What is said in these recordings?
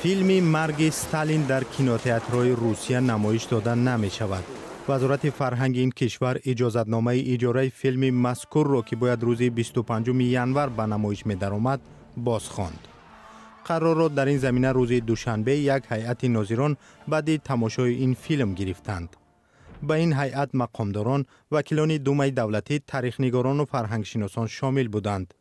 فیلم مرگ استالین در کینوتئاترهای روسیه نمایش داده نمی شود. وزارت فرهنگ این کشور اجازتنامه اجاره فیلم مذکور را که باید روز 25 ینور به نمایش می درآمد بازخواند. قرار را در این زمینه روز دوشنبه یک هیئت ناظران بعد تماشای این فیلم گرفتند. به این هیئت مقامداران، وکیلان دومه دولتی، تاریخ‌نگاران و فرهنگشناسان شامل بودند.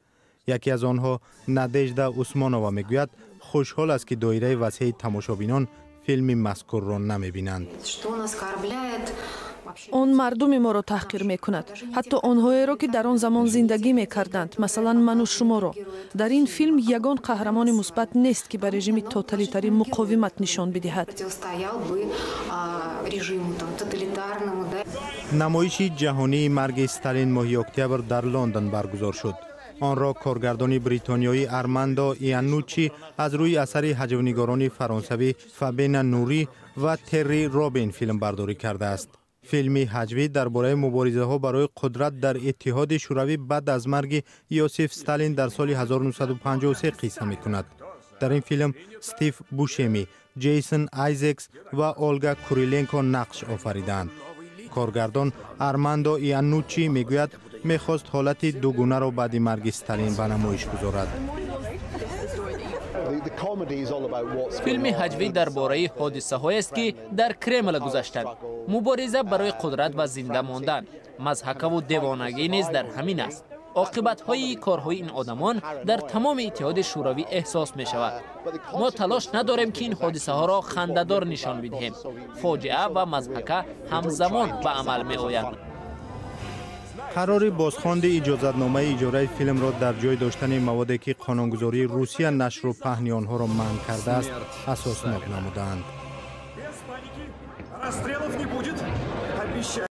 یکی از آنها نادژدا عثمانووا میگوید خوشحال است که دایره وسیع تماشابینان فیلم مذکور را نمی‌بینند. آن مردم ما را تحقیر می‌کند. حتی آنهایی را که در آن زمان زندگی می‌کردند، مثلا من و شما را. در این فیلم یگان قهرمان مثبت نیست که به رژیم توتالیتاری مقاومت نشان بدهد. نمایش جهانی مرگ استالین ماه اکتبر در لندن برگزار شد. آن را کارگردان بریتانیایی ارماندو ایانوچی از روی اثر هجونگاران فرانسوی فابین نوری و تری رابین فیلم برداری کرده است. فیلم هجوی درباره مبارزه ها برای قدرت در اتحاد شوروی بعد از مرگ یوسف استالین در سال 1953 قصه می کند. در این فیلم استیو بوشمی، جیسون آیزکس و اولگا کوریلنکو نقش آفریدند. کارگردان ارماندو ایانوچی میگوید میخواست حالت دوگانه را بعد مرگ استالین به نمایش گذارد. فیلم هجوی درباره حادثه هایی است که در کرمل گذشتند. مبارزه برای قدرت و زنده ماندن، مضحکه و دیوانگی نیز در همین است. عاقبت های کارهای این آدمان در تمام اتحاد شوروی احساس می شود. ما تلاش نداریم که این حادثه ها را خنده‌دار نشان بدهیم. فاجعه و مضحکه همزمان به عمل می آیند. قرار بازخواند اجازتنامه اجاره فیلم را در جای داشتن موادی که قانونگذاری روسیه نشر و پهن آنها را منع کرده است اساسناک نمودند.